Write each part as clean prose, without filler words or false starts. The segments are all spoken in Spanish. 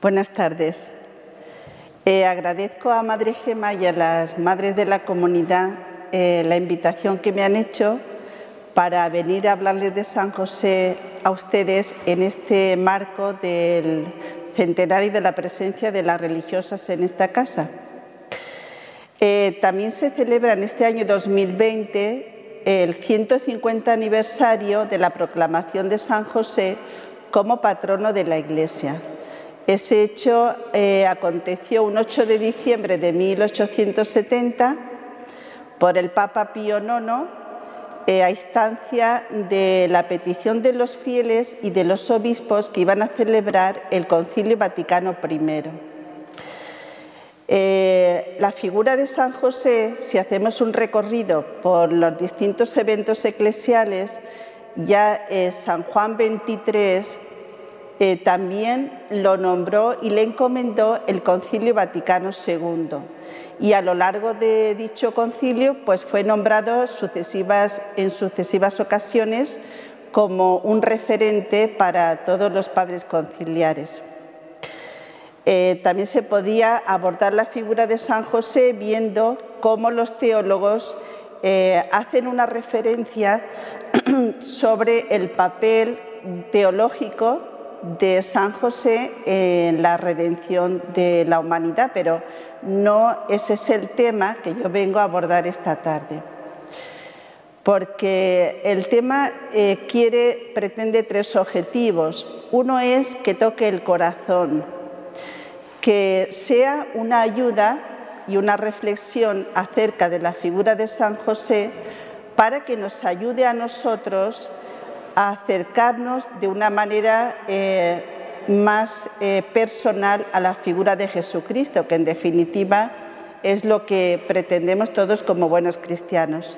Buenas tardes. Agradezco a Madre Gema y a las madres de la comunidad la invitación que me han hecho para venir a hablarles de San José a ustedes en este marco del centenario de la presencia de las religiosas en esta casa. También se celebra en este año 2020 el 150 aniversario de la proclamación de San José como patrono de la Iglesia. Ese hecho aconteció un 8 de diciembre de 1870 por el Papa Pío IX a instancia de la petición de los fieles y de los obispos que iban a celebrar el Concilio Vaticano I. La figura de San José, si hacemos un recorrido por los distintos eventos eclesiales, ya San Juan XXIII también lo nombró y le encomendó el Concilio Vaticano II. Y a lo largo de dicho concilio pues fue nombrado en sucesivas ocasiones como un referente para todos los padres conciliares. También se podía abordar la figura de San José viendo cómo los teólogos hacen una referencia sobre el papel teológico de San José en la redención de la humanidad, pero no ese es el tema que yo vengo a abordar esta tarde. Porque el tema pretende tres objetivos. Uno es que toque el corazón, que sea una ayuda y una reflexión acerca de la figura de San José para que nos ayude a nosotros a acercarnos de una manera más personal a la figura de Jesucristo, que en definitiva es lo que pretendemos todos como buenos cristianos.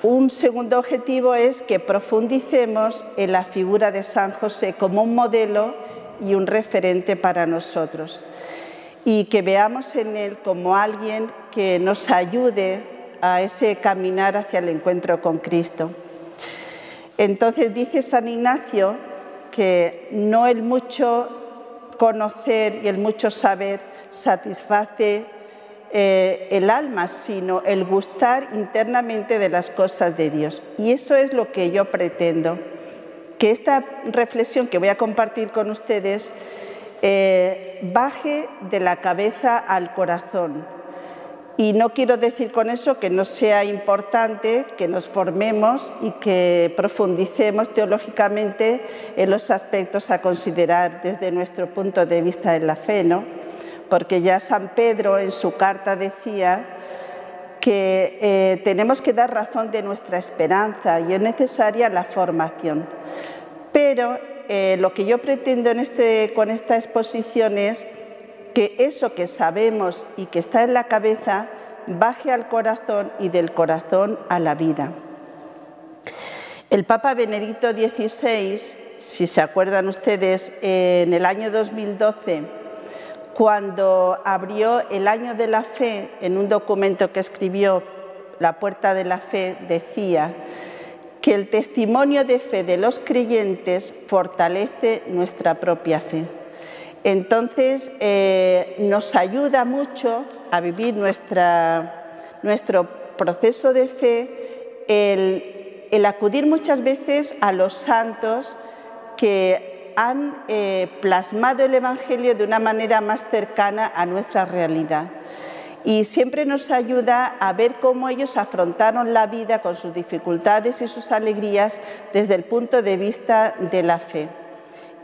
Un segundo objetivo es que profundicemos en la figura de San José como un modelo y un referente para nosotros, y que veamos en él como alguien que nos ayude a ese caminar hacia el encuentro con Cristo. Entonces dice San Ignacio que no el mucho conocer y el mucho saber satisface el alma, sino el gustar internamente de las cosas de Dios. Y eso es lo que yo pretendo, que esta reflexión que voy a compartir con ustedes baje de la cabeza al corazón. Y no quiero decir con eso que no sea importante que nos formemos y que profundicemos teológicamente en los aspectos a considerar desde nuestro punto de vista en la fe, ¿no? Porque ya San Pedro en su carta decía que tenemos que dar razón de nuestra esperanza y es necesaria la formación. Pero lo que yo pretendo con esta exposición es que eso que sabemos y que está en la cabeza baje al corazón y del corazón a la vida. El Papa Benedicto XVI, si se acuerdan ustedes, en el año 2012, cuando abrió el Año de la Fe, en un documento que escribió, La Puerta de la Fe, decía que el testimonio de fe de los creyentes fortalece nuestra propia fe. Entonces, nos ayuda mucho a vivir nuestro proceso de fe el acudir muchas veces a los santos que han plasmado el Evangelio de una manera más cercana a nuestra realidad. Y siempre nos ayuda a ver cómo ellos afrontaron la vida con sus dificultades y sus alegrías desde el punto de vista de la fe.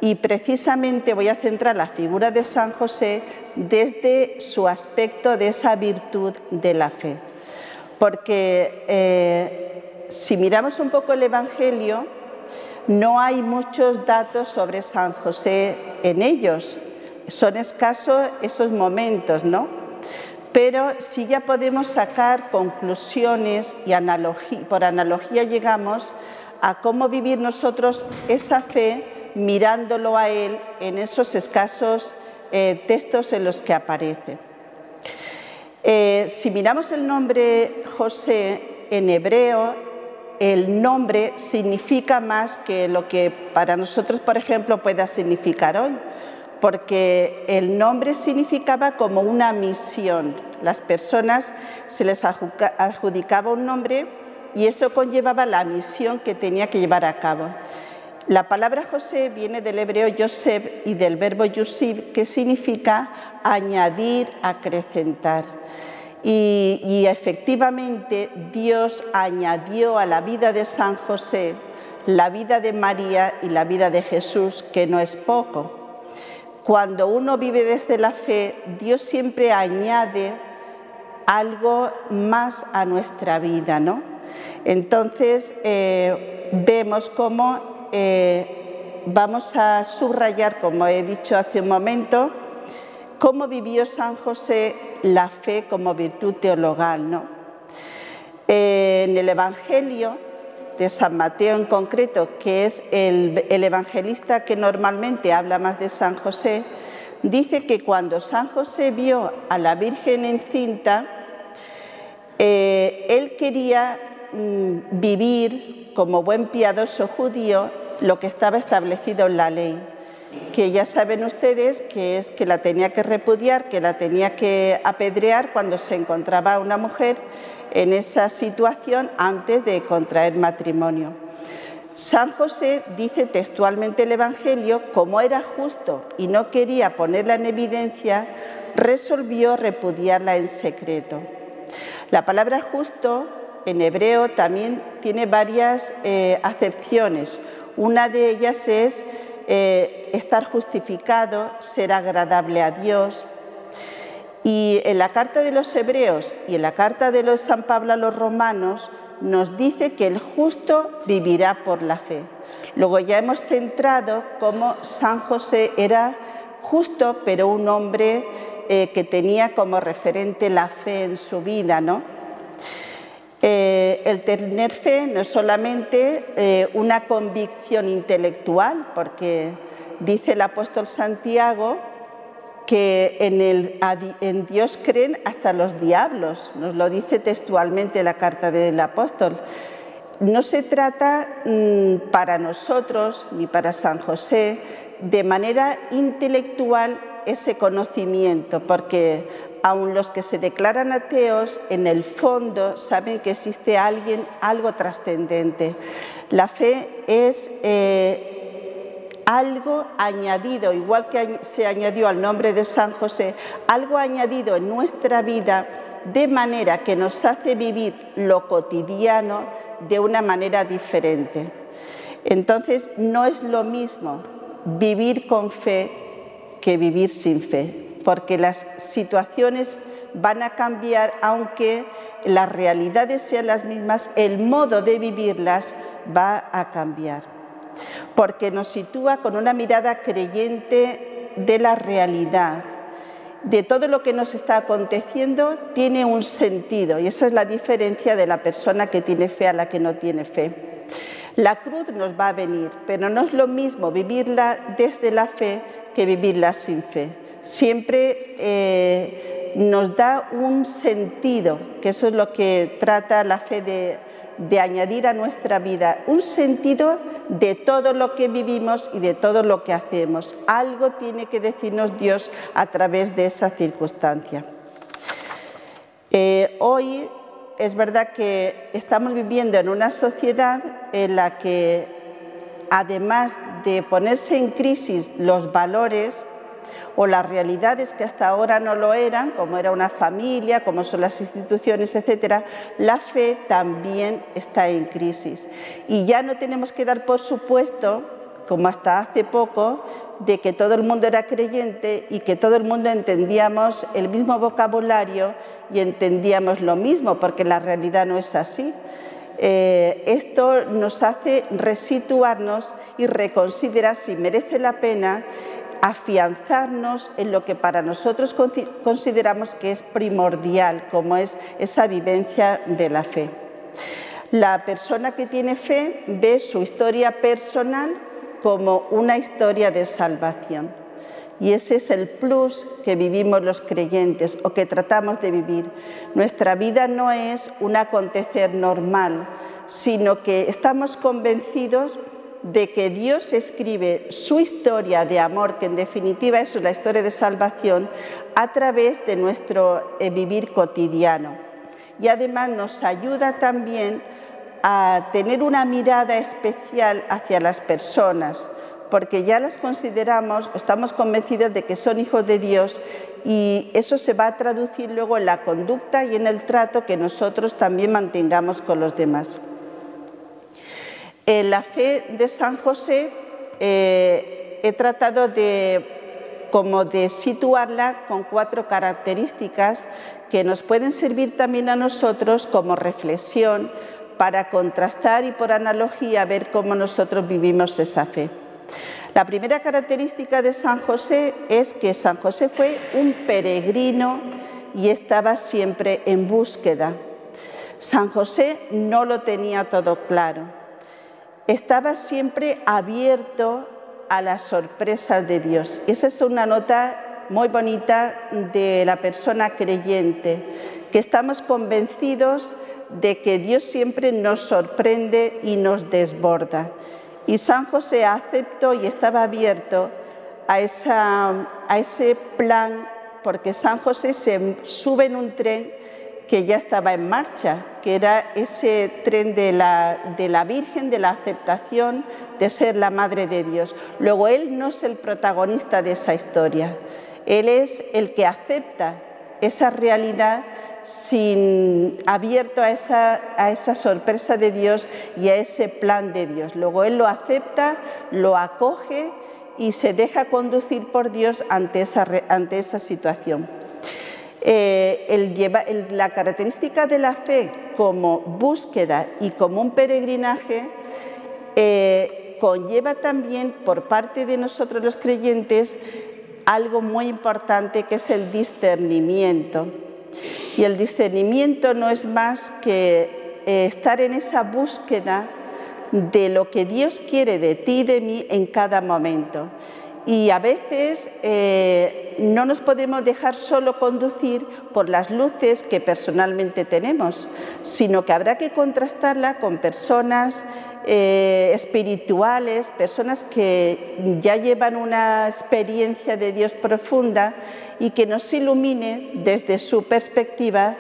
Y precisamente voy a centrar la figura de San José desde su aspecto de esa virtud de la fe. Porque si miramos un poco el Evangelio, no hay muchos datos sobre San José en ellos. Son escasos esos momentos, ¿no? Pero sí ya podemos sacar conclusiones y por analogía llegamos a cómo vivir nosotros esa fe mirándolo a él en esos escasos textos en los que aparece. Si miramos el nombre José en hebreo, el nombre significa más que lo que para nosotros, por ejemplo, pueda significar hoy. porque el nombre significaba como una misión. Las personas se les adjudicaba un nombre y eso conllevaba la misión que tenía que llevar a cabo. La palabra José viene del hebreo Yosef y del verbo Yusif, que significa añadir, acrecentar. Y efectivamente Dios añadió a la vida de San José la vida de María y la vida de Jesús, que no es poco. Cuando uno vive desde la fe, Dios siempre añade algo más a nuestra vida, ¿no? Entonces vemos cómo vamos a subrayar, como he dicho hace un momento, cómo vivió San José la fe como virtud teologal, ¿no? En el Evangelio de San Mateo en concreto, que es el evangelista que normalmente habla más de San José, dice que cuando San José vio a la Virgen encinta, él quería vivir como buen piadoso judío lo que estaba establecido en la ley, que ya saben ustedes que es que la tenía que repudiar, que la tenía que apedrear cuando se encontraba una mujer en esa situación antes de contraer matrimonio. San José dice textualmente el Evangelio, como era justo y no quería ponerla en evidencia, resolvió repudiarla en secreto. La palabra justo en hebreo también tiene varias acepciones. Una de ellas es estar justificado, ser agradable a Dios. Y en la carta de los Hebreos y en la carta de San Pablo a los Romanos nos dice que el justo vivirá por la fe. Luego ya hemos centrado cómo San José era justo, pero un hombre que tenía como referente la fe en su vida, ¿no? El tener fe no es solamente una convicción intelectual, porque dice el apóstol Santiago que en Dios creen hasta los diablos, nos lo dice textualmente la carta del apóstol. No se trata para nosotros ni para San José de manera intelectual ese conocimiento, porque aun los que se declaran ateos, en el fondo saben que existe algo trascendente. La fe es algo añadido, igual que se añadió al nombre de San José, algo añadido en nuestra vida de manera que nos hace vivir lo cotidiano de una manera diferente. Entonces, no es lo mismo vivir con fe que vivir sin fe, porque las situaciones van a cambiar, aunque las realidades sean las mismas, el modo de vivirlas va a cambiar, porque nos sitúa con una mirada creyente de la realidad, de todo lo que nos está aconteciendo tiene un sentido, y esa es la diferencia de la persona que tiene fe a la que no tiene fe. La cruz nos va a venir, pero no es lo mismo vivirla desde la fe que vivirla sin fe. Siempre nos da un sentido, que eso es lo que trata la fe de añadir a nuestra vida, un sentido de todo lo que vivimos y de todo lo que hacemos. Algo tiene que decirnos Dios a través de esa circunstancia. Hoy es verdad que estamos viviendo en una sociedad en la que, además de ponerse en crisis los valores o las realidades que hasta ahora no lo eran, como era una familia, como son las instituciones, etcétera, la fe también está en crisis. Y ya no tenemos que dar por supuesto, como hasta hace poco, de que todo el mundo era creyente y que todo el mundo entendíamos el mismo vocabulario y entendíamos lo mismo, porque la realidad no es así. Esto nos hace resituarnos y reconsiderar si merece la pena afianzarnos en lo que para nosotros consideramos que es primordial, como es esa vivencia de la fe. La persona que tiene fe ve su historia personal como una historia de salvación. Y ese es el plus que vivimos los creyentes o que tratamos de vivir. Nuestra vida no es un acontecer normal, sino que estamos convencidos de que Dios escribe su historia de amor, que en definitiva es la historia de salvación, a través de nuestro vivir cotidiano. Y además nos ayuda también a tener una mirada especial hacia las personas, porque ya las consideramos, estamos convencidos de que son hijos de Dios, y eso se va a traducir luego en la conducta y en el trato que nosotros también mantengamos con los demás. En la fe de San José he tratado de situarla con 4 características que nos pueden servir también a nosotros como reflexión para contrastar y por analogía ver cómo nosotros vivimos esa fe. La primera característica de San José es que San José fue un peregrino y estaba siempre en búsqueda. San José no lo tenía todo claro. Estaba siempre abierto a las sorpresas de Dios. Esa es una nota muy bonita de la persona creyente, que estamos convencidos de que Dios siempre nos sorprende y nos desborda. Y San José aceptó y estaba abierto a ese plan, porque San José se sube en un tren que ya estaba en marcha, que era ese tren de la Virgen, de la aceptación de ser la Madre de Dios. Luego él no es el protagonista de esa historia, él es el que acepta esa realidad abierto a esa sorpresa de Dios y a ese plan de Dios. Luego él lo acepta, lo acoge y se deja conducir por Dios ante esa situación. La característica de la fe como búsqueda y como un peregrinaje conlleva también por parte de nosotros los creyentes algo muy importante, que es el discernimiento. Y el discernimiento no es más que estar en esa búsqueda de lo que Dios quiere de ti y de mí en cada momento. Y a veces no nos podemos dejar solo conducir por las luces que personalmente tenemos, sino que habrá que contrastarla con personas espirituales, personas que ya llevan una experiencia de Dios profunda y que nos ilumine desde su perspectiva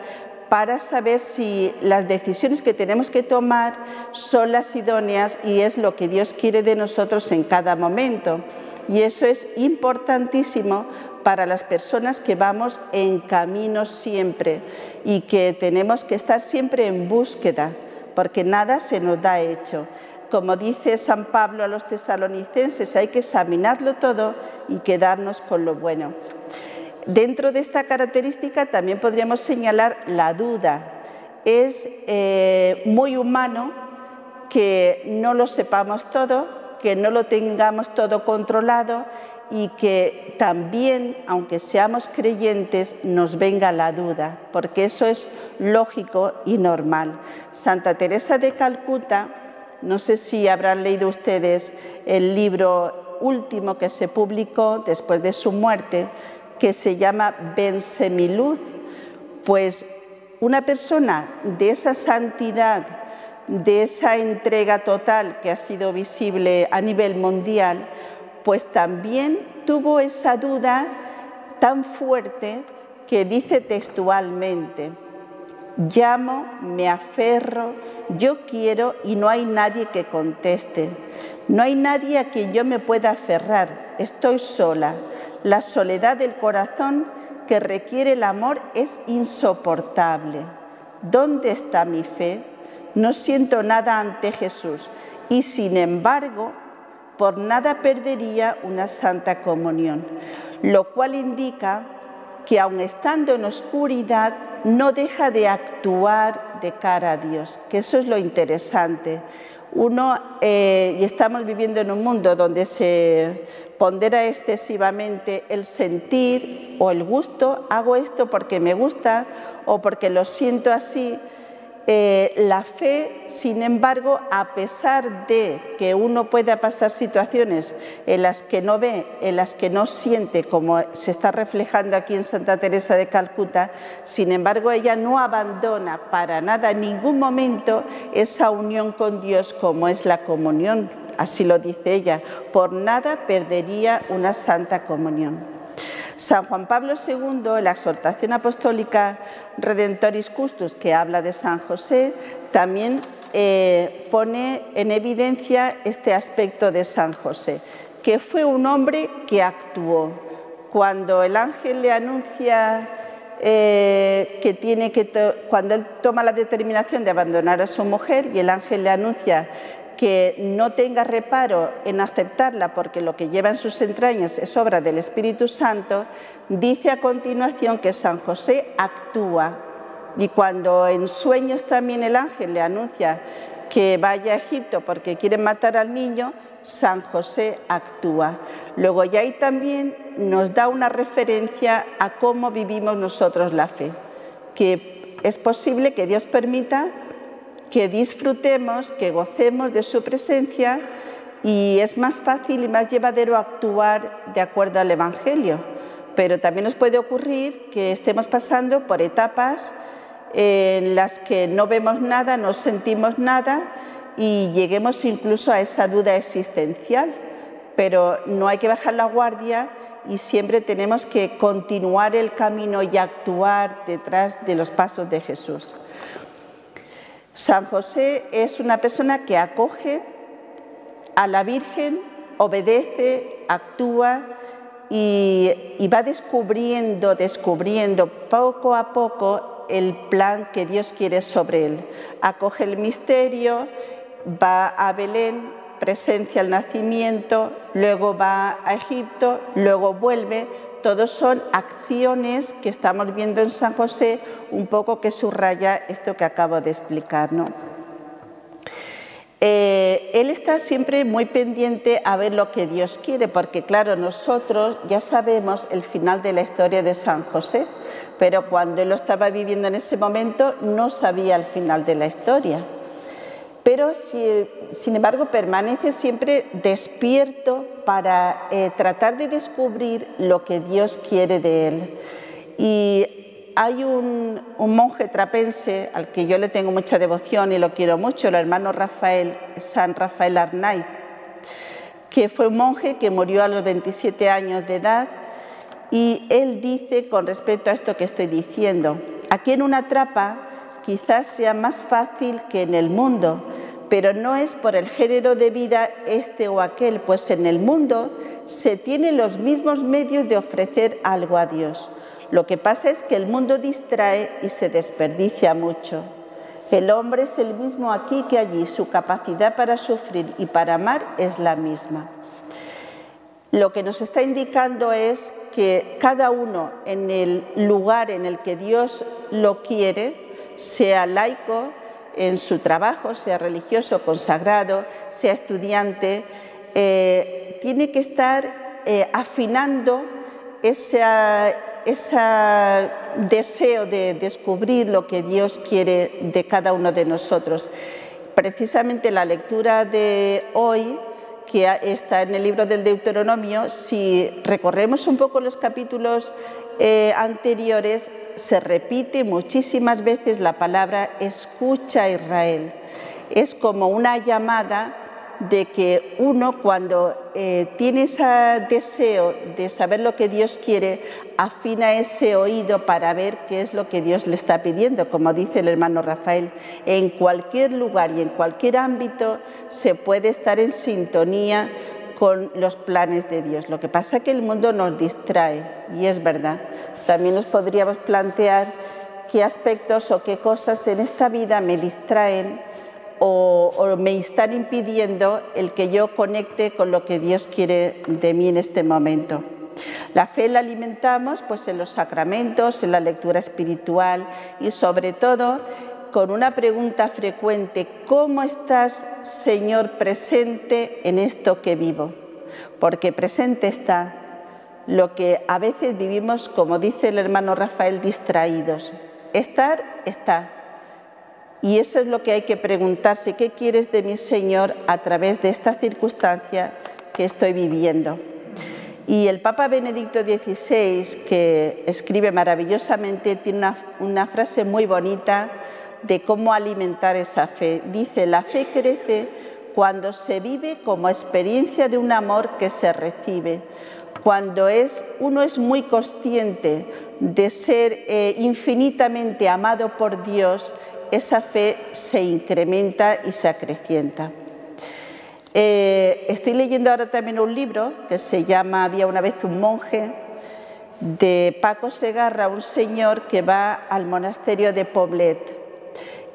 para saber si las decisiones que tenemos que tomar son las idóneas y es lo que Dios quiere de nosotros en cada momento. Y eso es importantísimo para las personas que vamos en camino siempre y que tenemos que estar siempre en búsqueda, porque nada se nos da hecho. Como dice San Pablo a los tesalonicenses, hay que examinarlo todo y quedarnos con lo bueno. Dentro de esta característica también podríamos señalar la duda. Es muy humano que no lo sepamos todo, que no lo tengamos todo controlado y que también, aunque seamos creyentes, nos venga la duda, porque eso es lógico y normal. Santa Teresa de Calcuta, no sé si habrán leído ustedes el libro último que se publicó después de su muerte, que se llama Vence mi luz. Pues una persona de esa santidad, de esa entrega total que ha sido visible a nivel mundial, pues también tuvo esa duda tan fuerte que dice textualmente: llamo, me aferro, yo quiero y no hay nadie que conteste. No hay nadie a quien yo me pueda aferrar, estoy sola. La soledad del corazón que requiere el amor es insoportable. ¿Dónde está mi fe? No siento nada ante Jesús y sin embargo por nada perdería una santa comunión, lo cual indica que aun estando en oscuridad no deja de actuar de cara a Dios, que eso es lo interesante. Y estamos viviendo en un mundo donde se pondera excesivamente el sentir o el gusto, hago esto porque me gusta o porque lo siento así. La fe, sin embargo, a pesar de que uno pueda pasar situaciones en las que no ve, en las que no siente, como se está reflejando aquí en Santa Teresa de Calcuta, sin embargo ella no abandona para nada en ningún momento esa unión con Dios como es la comunión así lo dice ella, por nada perdería una santa comunión. San Juan Pablo II, en la exhortación apostólica Redentoris Custos, que habla de San José, también pone en evidencia este aspecto de San José, que fue un hombre que actuó. Cuando el ángel le anuncia cuando él toma la determinación de abandonar a su mujer y el ángel le anuncia que no tenga reparo en aceptarla porque lo que lleva en sus entrañas es obra del Espíritu Santo, dice a continuación que San José actúa. Y cuando en sueños también el ángel le anuncia que vaya a Egipto porque quieren matar al niño, San José actúa. Luego ya ahí también nos da una referencia a cómo vivimos nosotros la fe, que es posible que Dios permita que disfrutemos, que gocemos de su presencia y es más fácil y más llevadero actuar de acuerdo al Evangelio. Pero también nos puede ocurrir que estemos pasando por etapas en las que no vemos nada, no sentimos nada y lleguemos incluso a esa duda existencial. Pero no hay que bajar la guardia y siempre tenemos que continuar el camino y actuar detrás de los pasos de Jesús. San José es una persona que acoge a la Virgen, obedece, actúa y va descubriendo poco a poco el plan que Dios quiere sobre él. Acoge el misterio, va a Belén, presencia el nacimiento, luego va a Egipto, luego vuelve. Todos son acciones que estamos viendo en San José, un poco que subraya esto que acabo de explicar, ¿no? Él está siempre muy pendiente a ver lo que Dios quiere, porque claro, nosotros ya sabemos el final de la historia de San José, pero cuando él lo estaba viviendo en ese momento no sabía el final de la historia. Pero, sin embargo, permanece siempre despierto para tratar de descubrir lo que Dios quiere de él. Y hay un monje trapense al que yo le tengo mucha devoción y lo quiero mucho, el hermano Rafael, San Rafael Arnaiz, que fue un monje que murió a los 27 años de edad y él dice con respecto a esto que estoy diciendo: aquí en una trapa quizás sea más fácil que en el mundo, pero no es por el género de vida este o aquel, pues en el mundo se tienen los mismos medios de ofrecer algo a Dios. Lo que pasa es que el mundo distrae y se desperdicia mucho. El hombre es el mismo aquí que allí, su capacidad para sufrir y para amar es la misma. Lo que nos está indicando es que cada uno en el lugar en el que Dios lo quiere, sea laico en su trabajo, sea religioso, consagrado, sea estudiante, tiene que estar afinando ese deseo de descubrir lo que Dios quiere de cada uno de nosotros. Precisamente la lectura de hoy, que está en el libro del Deuteronomio, si recorremos un poco los capítulos anteriores, se repite muchísimas veces la palabra escucha Israel. Es como una llamada de que uno cuando tiene ese deseo de saber lo que Dios quiere, afina ese oído para ver qué es lo que Dios le está pidiendo. Como dice el hermano Rafael, en cualquier lugar y en cualquier ámbito se puede estar en sintonía con los planes de Dios. Lo que pasa es que el mundo nos distrae, y es verdad. También nos podríamos plantear qué aspectos o qué cosas en esta vida me distraen o me están impidiendo el que yo conecte con lo que Dios quiere de mí en este momento. La fe la alimentamos pues en los sacramentos, en la lectura espiritual y sobre todo con una pregunta frecuente: ¿cómo estás, Señor, presente en esto que vivo? Porque presente está lo que a veces vivimos, como dice el hermano Rafael, distraídos. Estar está. Y eso es lo que hay que preguntarse: ¿qué quieres de mí, Señor, a través de esta circunstancia que estoy viviendo? Y el Papa Benedicto XVI, que escribe maravillosamente, tiene una frase muy bonita de cómo alimentar esa fe. Dice: la fe crece cuando se vive como experiencia de un amor que se recibe, cuando uno es muy consciente de ser infinitamente amado por Dios, esa fe se incrementa y se acrecienta. Estoy leyendo ahora también un libro que se llama Había una vez un monje, de Paco Segarra, un señor que va al monasterio de Poblet.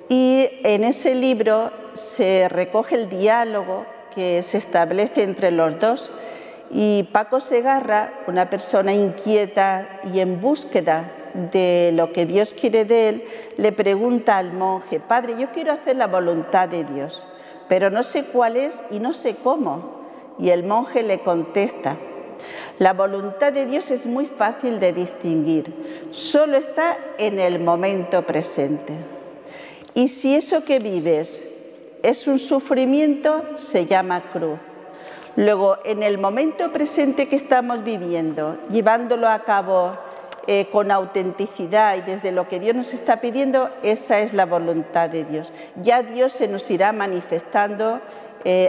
Y en ese libro se recoge el diálogo que se establece entre los dos. Y Paco Segarra, una persona inquieta y en búsqueda de lo que Dios quiere de él, le pregunta al monje: Padre, yo quiero hacer la voluntad de Dios, pero no sé cuál es y no sé cómo. Y el monje le contesta: la voluntad de Dios es muy fácil de distinguir, solo está en el momento presente. Y si eso que vives es un sufrimiento, se llama cruz. Luego, en el momento presente que estamos viviendo, llevándolo a cabo con autenticidad y desde lo que Dios nos está pidiendo, esa es la voluntad de Dios. Ya Dios se nos irá manifestando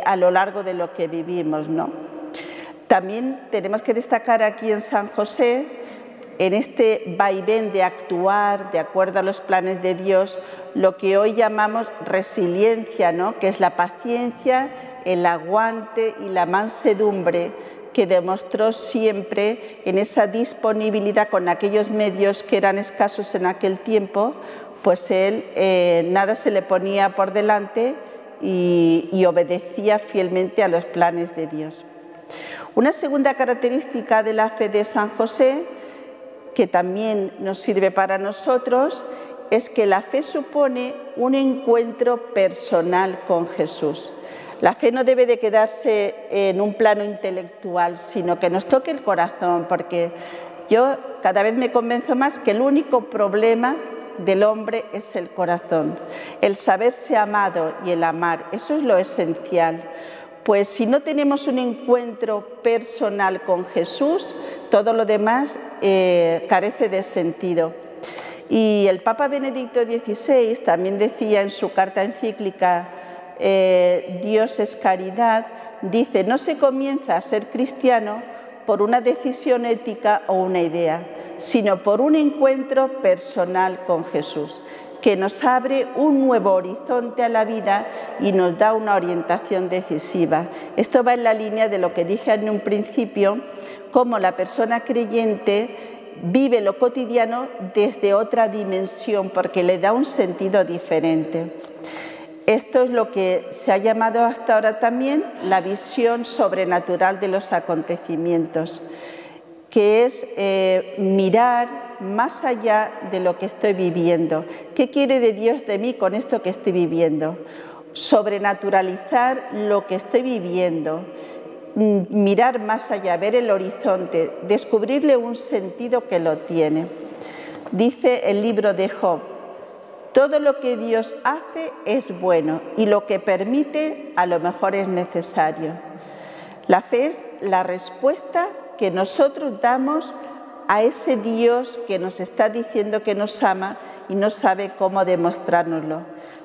a lo largo de lo que vivimos, ¿no? También tenemos que destacar aquí en San José, en este vaivén de actuar de acuerdo a los planes de Dios, lo que hoy llamamos resiliencia, ¿no? Que es la paciencia, el aguante y la mansedumbre que demostró siempre en esa disponibilidad con aquellos medios que eran escasos en aquel tiempo, pues él nada se le ponía por delante y obedecía fielmente a los planes de Dios. Una segunda característica de la fe de San José, que también nos sirve para nosotros, es que la fe supone un encuentro personal con Jesús. La fe no debe de quedarse en un plano intelectual, sino que nos toque el corazón, porque yo cada vez me convenzo más que el único problema del hombre es el corazón, el saberse amado y el amar, eso es lo esencial. Pues si no tenemos un encuentro personal con Jesús, todo lo demás carece de sentido. Y el Papa Benedicto XVI también decía en su carta encíclica Dios es caridad, dice: no se comienza a ser cristiano por una decisión ética o una idea, sino por un encuentro personal con Jesús, que nos abre un nuevo horizonte a la vida y nos da una orientación decisiva. Esto va en la línea de lo que dije en un principio, cómo la persona creyente vive lo cotidiano desde otra dimensión, porque le da un sentido diferente. Esto es lo que se ha llamado hasta ahora también la visión sobrenatural de los acontecimientos, que es mirar más allá de lo que estoy viviendo. ¿Qué quiere de Dios de mí con esto que estoy viviendo? Sobrenaturalizar lo que estoy viviendo, mirar más allá, ver el horizonte, descubrirle un sentido que lo tiene. Dice el libro de Job: todo lo que Dios hace es bueno y lo que permite a lo mejor es necesario. La fe es la respuesta que nosotros damos a ese Dios que nos está diciendo que nos ama y no sabe cómo demostrárnoslo.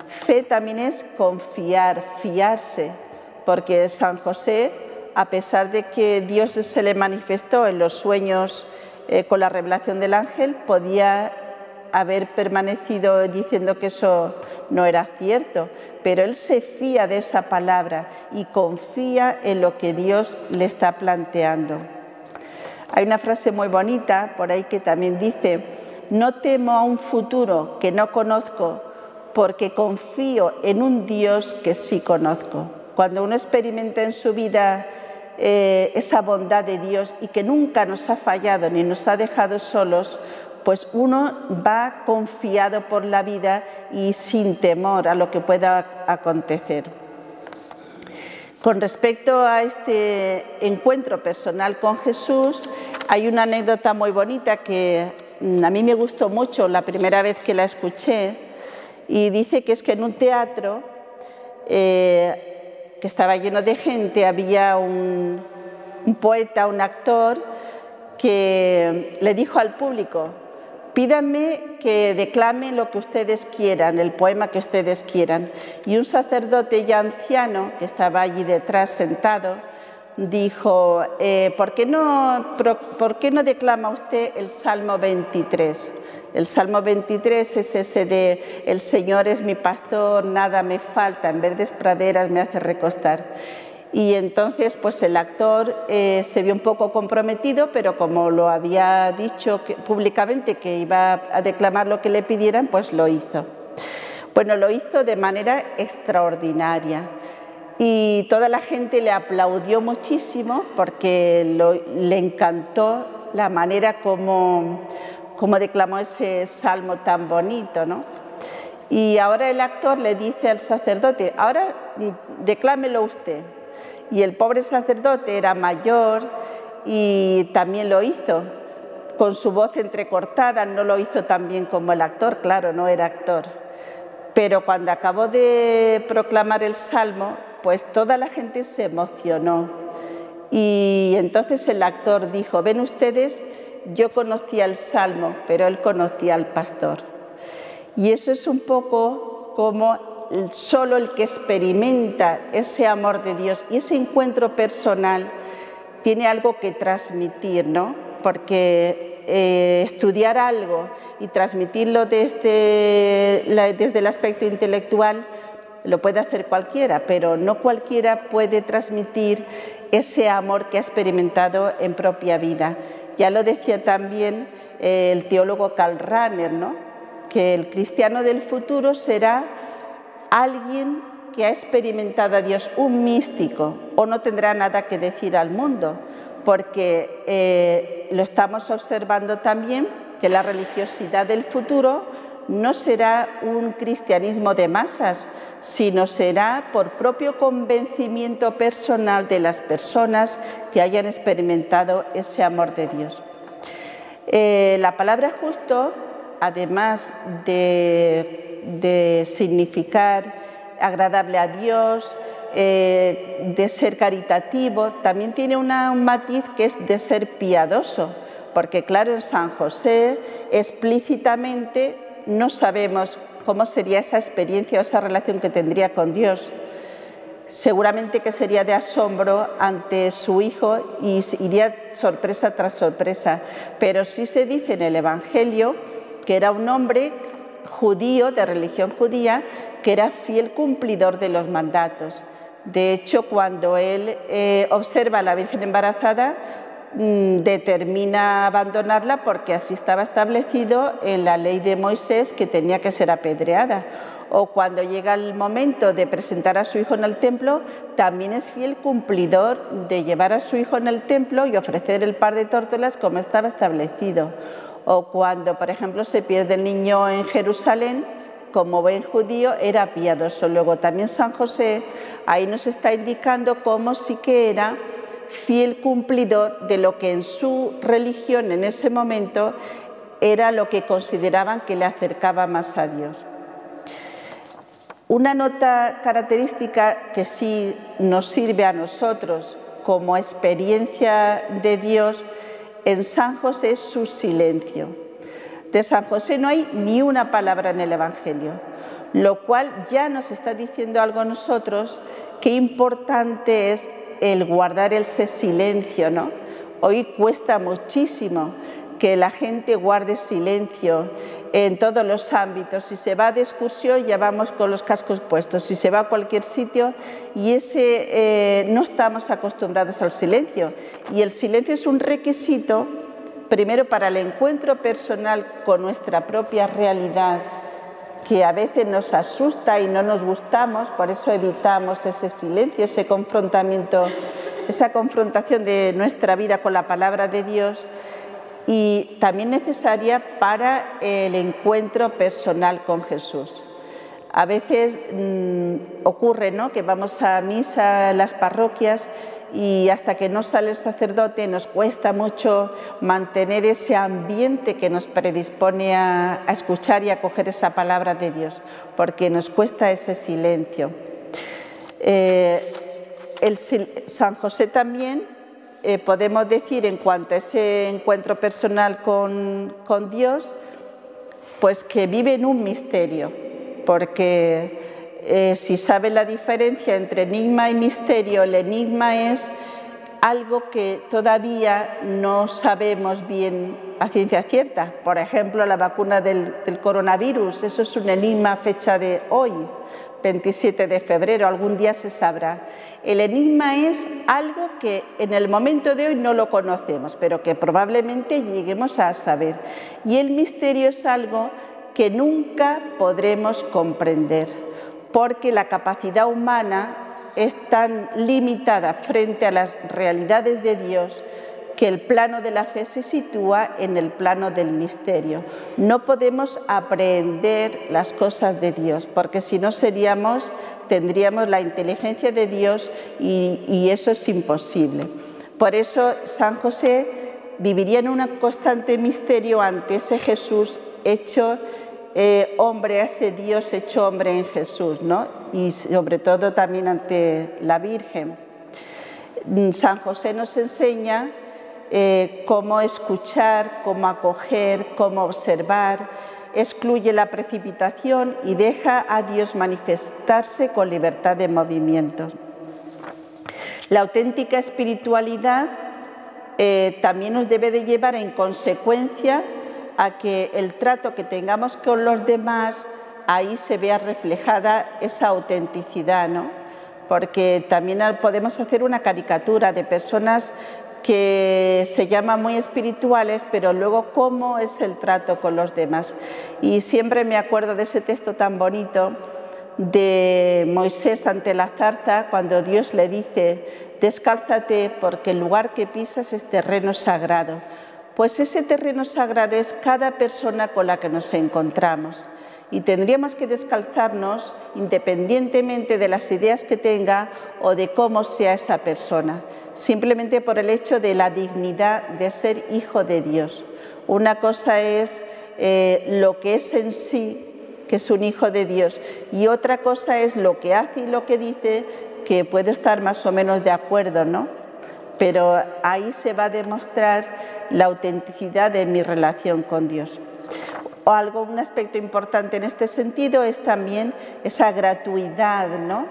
Fe también es confiar, fiarse, porque San José, a pesar de que Dios se le manifestó en los sueños con la revelación del ángel, podía haber permanecido diciendo que eso no era cierto, pero él se fía de esa palabra y confía en lo que Dios le está planteando. Hay una frase muy bonita por ahí que también dice: no temo a un futuro que no conozco, porque confío en un Dios que sí conozco. Cuando uno experimenta en su vida esa bondad de Dios y que nunca nos ha fallado ni nos ha dejado solos, pues uno va confiado por la vida y sin temor a lo que pueda acontecer. Con respecto a este encuentro personal con Jesús, hay una anécdota muy bonita que a mí me gustó mucho la primera vez que la escuché, y dice que es que en un teatro que estaba lleno de gente había un poeta, un actor, que le dijo al público: pídanme que declame lo que ustedes quieran, el poema que ustedes quieran. Y un sacerdote ya anciano, que estaba allí detrás sentado, dijo, ¿por qué no declama usted el Salmo 23? El Salmo 23 es ese de el Señor es mi pastor, nada me falta, en verdes praderas me hace recostar. Y entonces pues el actor se vio un poco comprometido, pero como lo había dicho públicamente que iba a declamar lo que le pidieran, pues lo hizo. Bueno, lo hizo de manera extraordinaria y toda la gente le aplaudió muchísimo porque le encantó la manera como declamó ese salmo tan bonito, ¿no? Y ahora el actor le dice al sacerdote, ahora declámelo usted. Y el pobre sacerdote era mayor y también lo hizo, con su voz entrecortada, no lo hizo tan bien como el actor, claro, no era actor. Pero cuando acabó de proclamar el salmo, pues toda la gente se emocionó. Y entonces el actor dijo, ven ustedes, yo conocía el salmo, pero él conocía al pastor. Y eso es un poco como solo el que experimenta ese amor de Dios y ese encuentro personal tiene algo que transmitir, ¿no? Porque estudiar algo y transmitirlo desde el aspecto intelectual lo puede hacer cualquiera, pero no cualquiera puede transmitir ese amor que ha experimentado en propia vida. Ya lo decía también el teólogo Karl Rahner, ¿no? Que el cristiano del futuro será alguien que ha experimentado a Dios, un místico, o no tendrá nada que decir al mundo, porque lo estamos observando también, que la religiosidad del futuro no será un cristianismo de masas, sino será por propio convencimiento personal de las personas que hayan experimentado ese amor de Dios. La palabra justo, además de significar agradable a Dios, de ser caritativo, también tiene un matiz que es de ser piadoso, porque claro, en San José explícitamente no sabemos cómo sería esa experiencia o esa relación que tendría con Dios. Seguramente que sería de asombro ante su hijo y iría sorpresa tras sorpresa, pero sí se dice en el Evangelio que era un hombre judío, de religión judía, que era fiel cumplidor de los mandatos. De hecho, cuando él observa a la Virgen embarazada, determina abandonarla porque así estaba establecido en la ley de Moisés que tenía que ser apedreada. O cuando llega el momento de presentar a su hijo en el templo, también es fiel cumplidor de llevar a su hijo en el templo y ofrecer el par de tórtolas como estaba establecido. O cuando, por ejemplo, se pierde el niño en Jerusalén, como buen judío, era piadoso. Luego también San José ahí nos está indicando cómo sí que era fiel cumplidor de lo que en su religión en ese momento era lo que consideraban que le acercaba más a Dios. Una nota característica que sí nos sirve a nosotros como experiencia de Dios en San José es su silencio. De San José no hay ni una palabra en el Evangelio, lo cual ya nos está diciendo algo a nosotros, qué importante es el guardar ese silencio, ¿no? Hoy cuesta muchísimo que la gente guarde silencio en todos los ámbitos. Si se va de excursión ya vamos con los cascos puestos, si se va a cualquier sitio y no estamos acostumbrados al silencio. Y el silencio es un requisito, primero para el encuentro personal con nuestra propia realidad, que a veces nos asusta y no nos gustamos, por eso evitamos ese silencio, ese confrontamiento, esa confrontación de nuestra vida con la palabra de Dios, y también necesaria para el encuentro personal con Jesús. A veces ocurre, ¿no?, que vamos a misa en las parroquias y hasta que no sale el sacerdote nos cuesta mucho mantener ese ambiente que nos predispone a escuchar y a acoger esa palabra de Dios, porque nos cuesta ese silencio. San José también podemos decir, en cuanto a ese encuentro personal con Dios, Pues que viven un misterio, porque si saben la diferencia entre enigma y misterio, el enigma es algo que todavía no sabemos bien a ciencia cierta. Por ejemplo, la vacuna del coronavirus, eso es un enigma a fecha de hoy, 27 de febrero, algún día se sabrá. El enigma es algo que en el momento de hoy no lo conocemos, pero que probablemente lleguemos a saber. Y el misterio es algo que nunca podremos comprender, porque la capacidad humana es tan limitada frente a las realidades de Dios que el plano de la fe se sitúa en el plano del misterio. No podemos aprehender las cosas de Dios, porque si no tendríamos la inteligencia de Dios y eso es imposible. Por eso San José viviría en un constante misterio ante ese Jesús hecho hombre, a ese Dios hecho hombre en Jesús, ¿no? Y sobre todo también ante la Virgen. San José nos enseña cómo escuchar, cómo acoger, cómo observar, excluye la precipitación y deja a Dios manifestarse con libertad de movimiento. La auténtica espiritualidad también nos debe de llevar en consecuencia a que el trato que tengamos con los demás, ahí se vea reflejada esa autenticidad, ¿no? Porque también podemos hacer una caricatura de personas que se llaman muy espirituales, pero luego cómo es el trato con los demás. Y siempre me acuerdo de ese texto tan bonito de Moisés ante la zarza, cuando Dios le dice: descálzate porque el lugar que pisas es terreno sagrado. Pues ese terreno sagrado es cada persona con la que nos encontramos y tendríamos que descalzarnos independientemente de las ideas que tenga o de cómo sea esa persona, simplemente por el hecho de la dignidad de ser hijo de Dios. Una cosa es lo que es en sí, que es un hijo de Dios, y otra cosa es lo que hace y lo que dice, que puedo estar más o menos de acuerdo, ¿no? Pero ahí se va a demostrar la autenticidad de mi relación con Dios. Un aspecto importante en este sentido es también esa gratuidad, ¿no?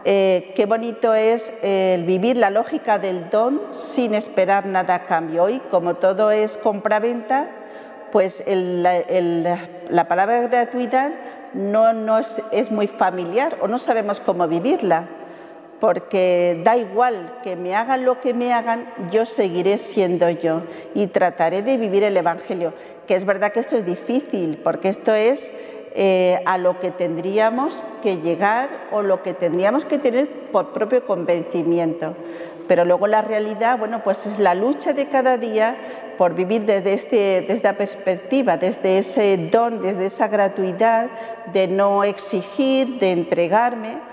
Qué bonito es el vivir la lógica del don sin esperar nada a cambio. Hoy, como todo es compra-venta, pues la palabra gratuidad no es muy familiar o no sabemos cómo vivirla. Porque da igual que me hagan lo que me hagan, yo seguiré siendo yo y trataré de vivir el Evangelio. Que es verdad que esto es difícil, porque esto es a lo que tendríamos que llegar o lo que tendríamos que tener por propio convencimiento. Pero luego la realidad, bueno, pues es la lucha de cada día por vivir desde esta perspectiva, desde ese don, desde esa gratuidad de no exigir, de entregarme,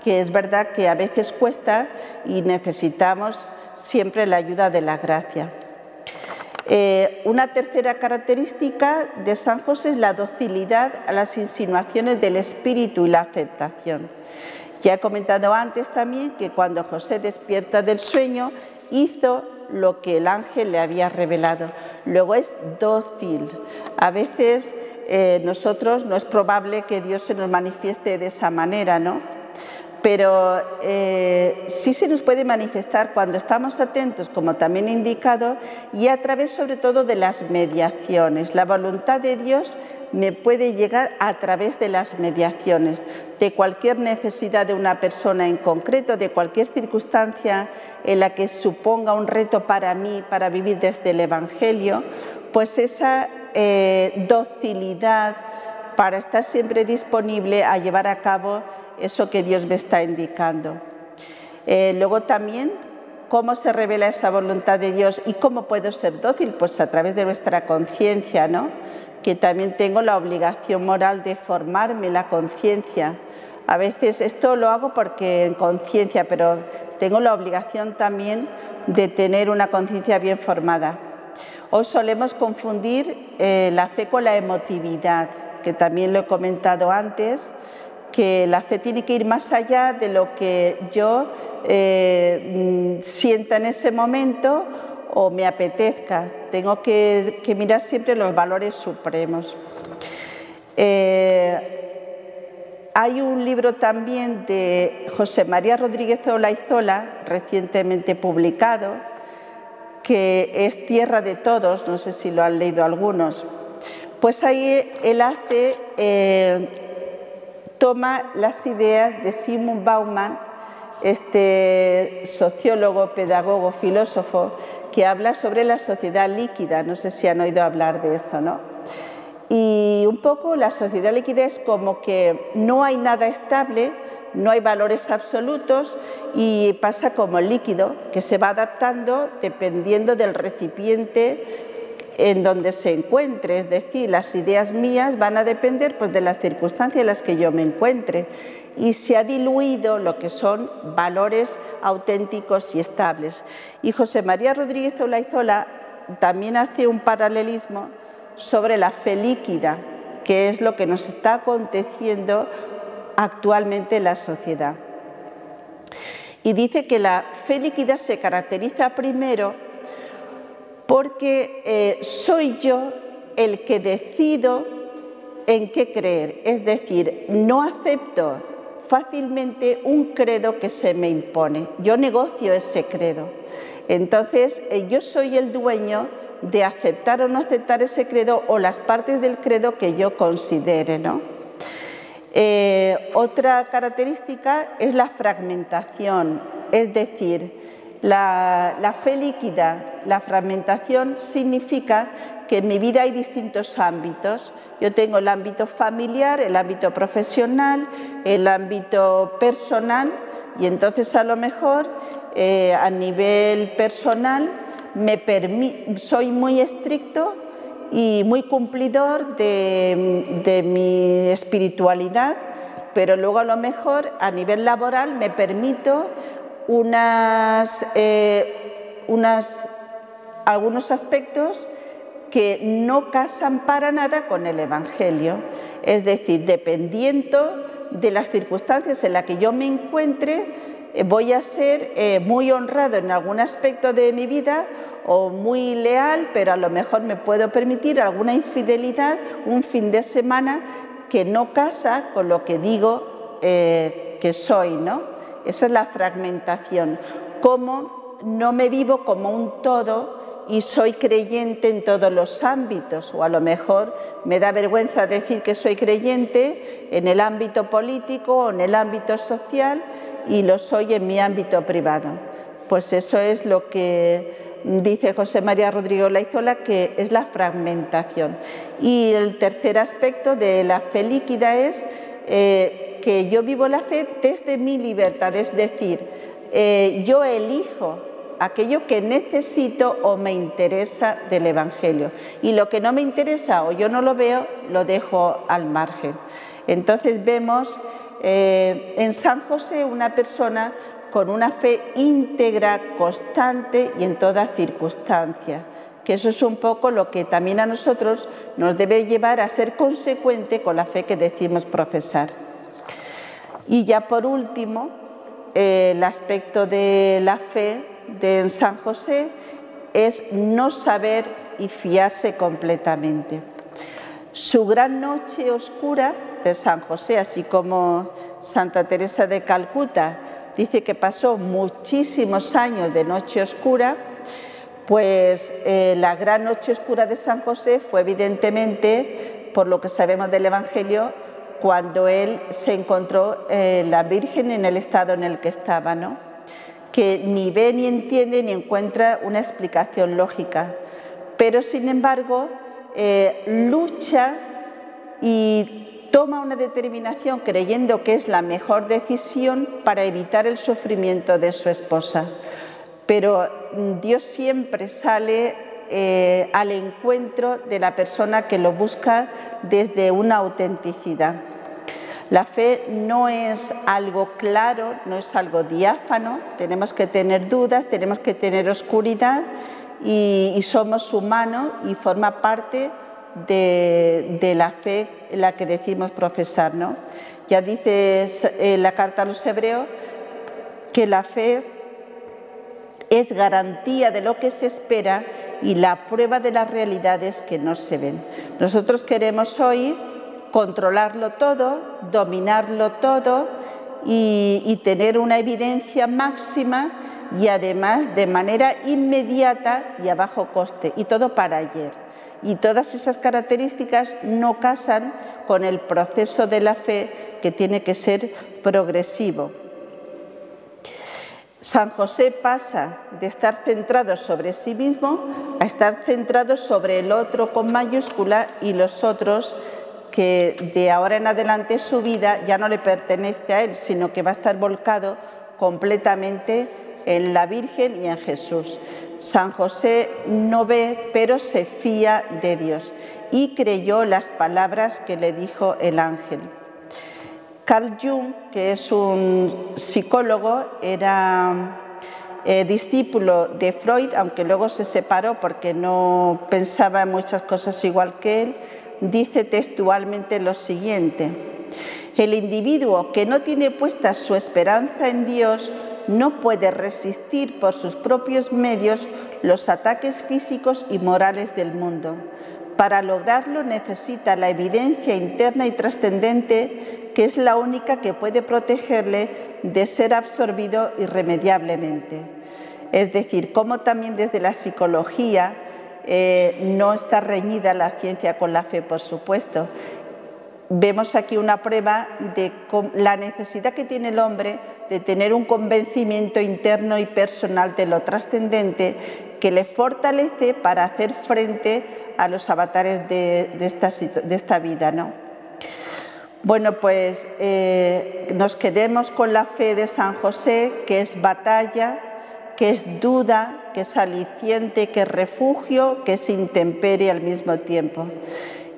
que es verdad que a veces cuesta y necesitamos siempre la ayuda de la gracia. Una tercera característica de San José es la docilidad a las insinuaciones del Espíritu y la aceptación. Ya he comentado antes también que cuando José despierta del sueño, hizo lo que el ángel le había revelado. Luego es dócil. A veces nosotros no es probable que Dios se nos manifieste de esa manera, ¿no? Pero sí se nos puede manifestar cuando estamos atentos, como también he indicado, y a través sobre todo de las mediaciones. La voluntad de Dios me puede llegar a través de las mediaciones, de cualquier necesidad de una persona en concreto, de cualquier circunstancia en la que suponga un reto para mí, para vivir desde el Evangelio, pues esa docilidad para estar siempre disponible a llevar a cabo eso que Dios me está indicando. Luego también, ¿cómo se revela esa voluntad de Dios y cómo puedo ser dócil? Pues a través de nuestra conciencia, ¿no? Que también tengo la obligación moral de formarme la conciencia. A veces esto lo hago porque en conciencia, pero tengo la obligación también de tener una conciencia bien formada. Hoy solemos confundir la fe con la emotividad, que también lo he comentado antes, que la fe tiene que ir más allá de lo que yo sienta en ese momento o me apetezca. Tengo que mirar siempre los valores supremos. Hay un libro también de José María Rodríguez Olaizola, recientemente publicado, que es Tierra de Todos, no sé si lo han leído algunos. Pues ahí él toma las ideas de Zygmunt Bauman, este sociólogo, pedagogo, filósofo, que habla sobre la sociedad líquida. No sé si han oído hablar de eso, ¿no? Y un poco la sociedad líquida es como que no hay nada estable, no hay valores absolutos y pasa como el líquido, que se va adaptando dependiendo del recipiente en donde se encuentre. Es decir, las ideas mías van a depender pues, de las circunstancias en las que yo me encuentre. Y se ha diluido lo que son valores auténticos y estables. Y José María Rodríguez Olaizola también hace un paralelismo sobre la fe líquida, que es lo que nos está aconteciendo actualmente en la sociedad. Y dice que la fe líquida se caracteriza primero porque soy yo el que decido en qué creer, es decir, no acepto fácilmente un credo que se me impone, yo negocio ese credo. Entonces, yo soy el dueño de aceptar o no aceptar ese credo o las partes del credo que yo considere, ¿no? Otra característica es la fragmentación, es decir, la fe líquida, la fragmentación significa que en mi vida hay distintos ámbitos. Yo tengo el ámbito familiar, el ámbito profesional, el ámbito personal y entonces a lo mejor a nivel personal soy muy estricto y muy cumplidor de mi espiritualidad, pero luego a lo mejor a nivel laboral me permito algunos aspectos que no casan para nada con el Evangelio. Es decir, dependiendo de las circunstancias en las que yo me encuentre, voy a ser muy honrado en algún aspecto de mi vida o muy leal, pero a lo mejor me puedo permitir alguna infidelidad un fin de semana que no casa con lo que digo que soy, ¿no? Esa es la fragmentación. Cómo no me vivo como un todo y soy creyente en todos los ámbitos, o a lo mejor me da vergüenza decir que soy creyente en el ámbito político o en el ámbito social y lo soy en mi ámbito privado. Pues eso es lo que dice José María Rodríguez Olaizola, que es la fragmentación. Y el tercer aspecto de la fe líquida es que yo vivo la fe desde mi libertad, es decir, yo elijo aquello que necesito o me interesa del Evangelio y lo que no me interesa o yo no lo veo, lo dejo al margen. Entonces vemos en San José una persona con una fe íntegra, constante y en toda circunstancia, que eso es un poco lo que también a nosotros nos debe llevar a ser consecuente con la fe que decimos profesar. Y ya por último, el aspecto de la fe de San José es no saber y fiarse completamente. Su gran noche oscura de San José, así como Santa Teresa de Calcuta, dice que pasó muchísimos años de noche oscura, pues la gran noche oscura de San José fue evidentemente, por lo que sabemos del Evangelio, cuando él se encontró la Virgen en el estado en el que estaba, ¿no? Que ni ve, ni entiende, ni encuentra una explicación lógica. Pero, sin embargo, lucha y toma una determinación creyendo que es la mejor decisión para evitar el sufrimiento de su esposa. Pero Dios siempre sale al encuentro de la persona que lo busca desde una autenticidad. La fe no es algo claro, no es algo diáfano, tenemos que tener dudas, tenemos que tener oscuridad y somos humanos y forma parte de la fe en la que decimos profesar, ¿no? Ya dice la carta a los Hebreos que la fe es garantía de lo que se espera y la prueba de las realidades que no se ven. Nosotros queremos hoy controlarlo todo, dominarlo todo y tener una evidencia máxima y además de manera inmediata y a bajo coste, y todo para ayer. Y todas esas características no casan con el proceso de la fe, que tiene que ser progresivo. San José pasa de estar centrado sobre sí mismo a estar centrado sobre el otro con mayúscula y los otros, que de ahora en adelante su vida ya no le pertenece a él, sino que va a estar volcado completamente en la Virgen y en Jesús. San José no ve, pero se fía de Dios y creyó las palabras que le dijo el ángel. Carl Jung, que es un psicólogo, era discípulo de Freud, aunque luego se separó porque no pensaba en muchas cosas igual que él, dice textualmente lo siguiente: el individuo que no tiene puesta su esperanza en Dios no puede resistir por sus propios medios los ataques físicos y morales del mundo. Para lograrlo necesita la evidencia interna y trascendente, que es la única que puede protegerle de ser absorbido irremediablemente. Es decir, como también desde la psicología no está reñida la ciencia con la fe, por supuesto. Vemos aquí una prueba de la necesidad que tiene el hombre de tener un convencimiento interno y personal de lo trascendente que le fortalece para hacer frente a los avatares de esta vida, ¿no? Bueno, pues nos quedemos con la fe de San José, que es batalla, que es duda, que es aliciente, que es refugio, que es intemperie al mismo tiempo.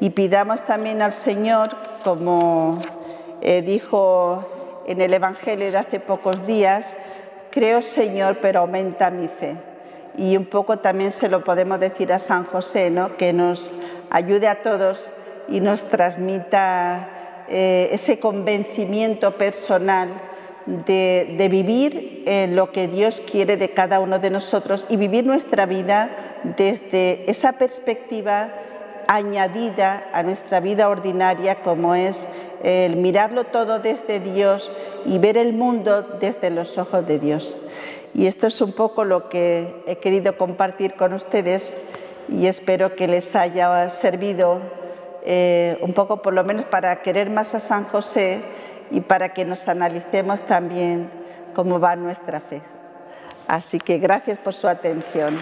Y pidamos también al Señor, como dijo en el Evangelio de hace pocos días: creo, Señor, pero aumenta mi fe. Y un poco también se lo podemos decir a San José, ¿no? Que nos ayude a todos y nos transmita ese convencimiento personal de vivir lo que Dios quiere de cada uno de nosotros y vivir nuestra vida desde esa perspectiva añadida a nuestra vida ordinaria, como es el mirarlo todo desde Dios y ver el mundo desde los ojos de Dios. Y esto es un poco lo que he querido compartir con ustedes y espero que les haya servido un poco, por lo menos, para querer más a San José y para que nos analicemos también cómo va nuestra fe. Así que gracias por su atención.